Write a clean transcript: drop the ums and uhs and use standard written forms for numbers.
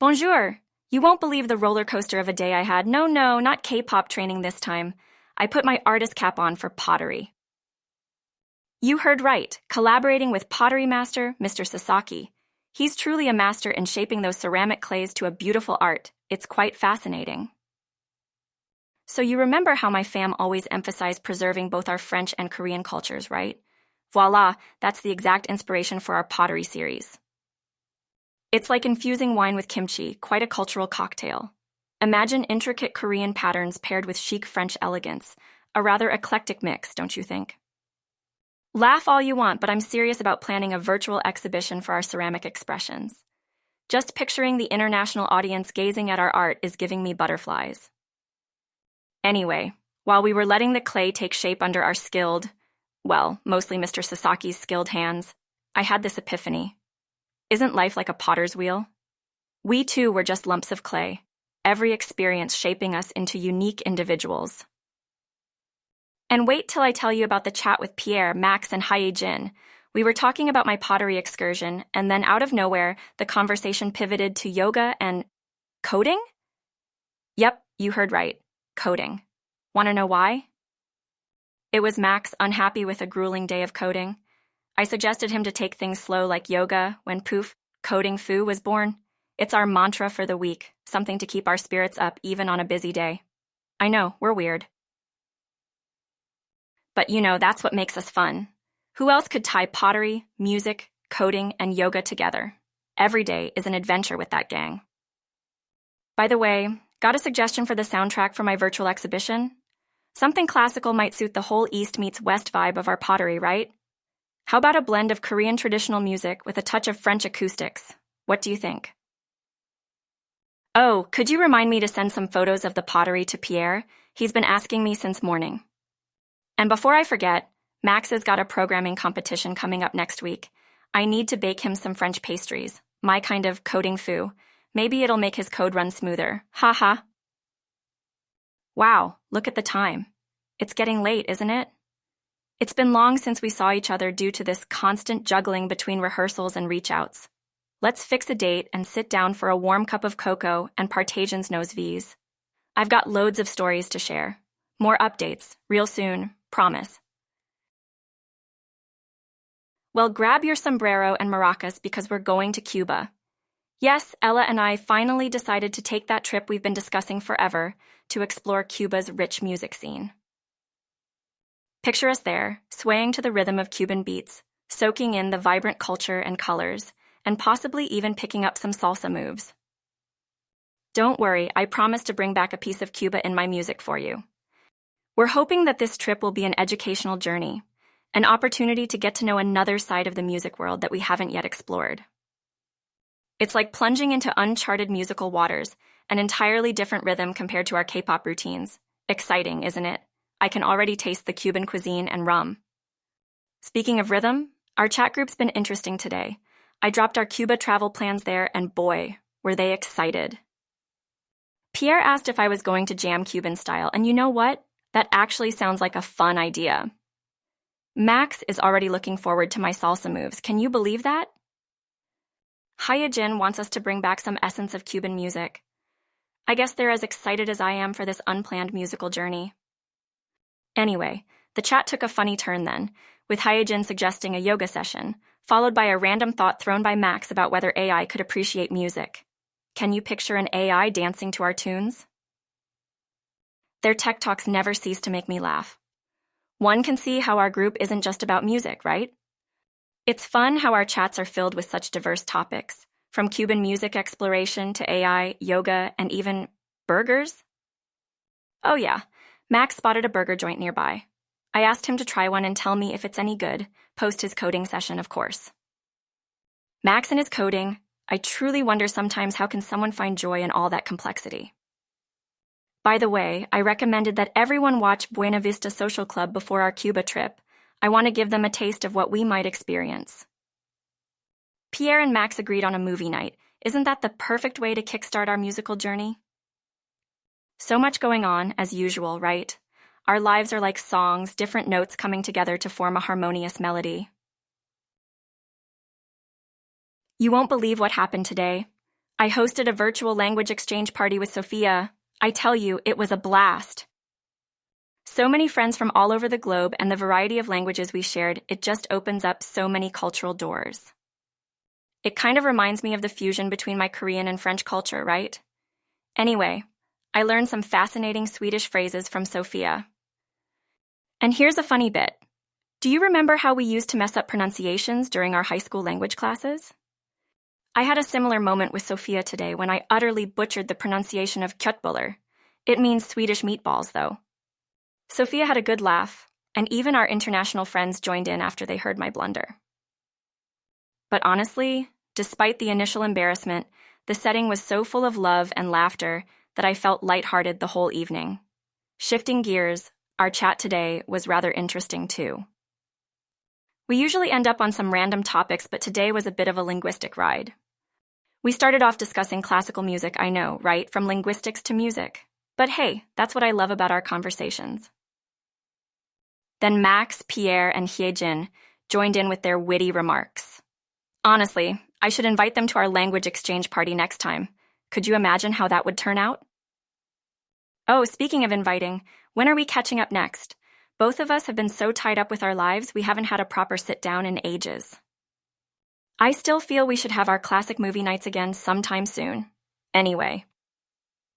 Bonjour! You won't believe the roller coaster of a day I had. No, not K-pop training this time. I put my artist cap on for pottery. You heard right, collaborating with pottery master, Mr. Sasaki. He's truly a master in shaping those ceramic clays to a beautiful art. It's quite fascinating. So you remember how my fam always emphasized preserving both our French and Korean cultures, right? Voila, that's the exact inspiration for our pottery series. It's like infusing wine with kimchi, quite a cultural cocktail. Imagine intricate Korean patterns paired with chic French elegance. A rather eclectic mix, don't you think? Laugh all you want, but I'm serious about planning a virtual exhibition for our ceramic expressions. Just picturing the international audience gazing at our art is giving me butterflies. Anyway, while we were letting the clay take shape under our mostly Mr. Sasaki's skilled hands, I had this epiphany. Isn't life like a potter's wheel? We too were just lumps of clay, every experience shaping us into unique individuals. And wait till I tell you about the chat with Pierre, Max, and Hye-jin. We were talking about my pottery excursion, and then out of nowhere, the conversation pivoted to yoga and coding? Yep, you heard right. Coding. Want to know why? It was Max unhappy with a grueling day of coding. I suggested him to take things slow like yoga when poof, coding foo was born. It's our mantra for the week, something to keep our spirits up even on a busy day. I know, we're weird. But that's what makes us fun. Who else could tie pottery, music, coding, and yoga together? Every day is an adventure with that gang. By the way, got a suggestion for the soundtrack for my virtual exhibition? Something classical might suit the whole East meets West vibe of our pottery, right? How about a blend of Korean traditional music with a touch of French acoustics? What do you think? Oh, could you remind me to send some photos of the pottery to Pierre? He's been asking me since morning. And before I forget, Max has got a programming competition coming up next week. I need to bake him some French pastries, my kind of coding foo. Maybe it'll make his code run smoother. Haha. Wow, look at the time. It's getting late, isn't it? It's been long since we saw each other due to this constant juggling between rehearsals and reach-outs. Let's fix a date and sit down for a warm cup of cocoa and partagens nos vies. I've got loads of stories to share. More updates, real soon, promise. Well, grab your sombrero and maracas because we're going to Cuba. Yes, Ella and I finally decided to take that trip we've been discussing forever to explore Cuba's rich music scene. Picture us there, swaying to the rhythm of Cuban beats, soaking in the vibrant culture and colors, and possibly even picking up some salsa moves. Don't worry, I promise to bring back a piece of Cuba in my music for you. We're hoping that this trip will be an educational journey, an opportunity to get to know another side of the music world that we haven't yet explored. It's like plunging into uncharted musical waters, an entirely different rhythm compared to our K-pop routines. Exciting, isn't it? I can already taste the Cuban cuisine and rum. Speaking of rhythm, our chat group's been interesting today. I dropped our Cuba travel plans there, and boy, were they excited. Pierre asked if I was going to jam Cuban style, and you know what? That actually sounds like a fun idea. Max is already looking forward to my salsa moves. Can you believe that? Hye-jin wants us to bring back some essence of Cuban music. I guess they're as excited as I am for this unplanned musical journey. Anyway, the chat took a funny turn then, with Hye-jin suggesting a yoga session, followed by a random thought thrown by Max about whether AI could appreciate music. Can you picture an AI dancing to our tunes? Their tech talks never cease to make me laugh. One can see how our group isn't just about music, right? It's fun how our chats are filled with such diverse topics, from Cuban music exploration to AI, yoga, and even burgers. Oh yeah, Max spotted a burger joint nearby. I asked him to try one and tell me if it's any good, post his coding session, of course. Max and his coding, I truly wonder sometimes how can someone find joy in all that complexity. By the way, I recommended that everyone watch Buena Vista Social Club before our Cuba trip. I want to give them a taste of what we might experience. Pierre and Max agreed on a movie night. Isn't that the perfect way to kickstart our musical journey? So much going on, as usual, right? Our lives are like songs, different notes coming together to form a harmonious melody. You won't believe what happened today. I hosted a virtual language exchange party with Sophia. I tell you, it was a blast. So many friends from all over the globe and the variety of languages we shared, it just opens up so many cultural doors. It kind of reminds me of the fusion between my Korean and French culture, right? Anyway, I learned some fascinating Swedish phrases from Sophia. And here's a funny bit. Do you remember how we used to mess up pronunciations during our high school language classes? I had a similar moment with Sophia today when I utterly butchered the pronunciation of köttbullar. It means Swedish meatballs, though. Sophia had a good laugh, and even our international friends joined in after they heard my blunder. But honestly, despite the initial embarrassment, the setting was so full of love and laughter that I felt lighthearted the whole evening. Shifting gears, our chat today was rather interesting too. We usually end up on some random topics, but today was a bit of a linguistic ride. We started off discussing classical music, I know, right? From linguistics to music. But hey, that's what I love about our conversations. Then Max, Pierre, and Hye-jin joined in with their witty remarks. Honestly, I should invite them to our language exchange party next time. Could you imagine how that would turn out? Oh, speaking of inviting, when are we catching up next? Both of us have been so tied up with our lives, we haven't had a proper sit-down in ages. I still feel we should have our classic movie nights again sometime soon. Anyway,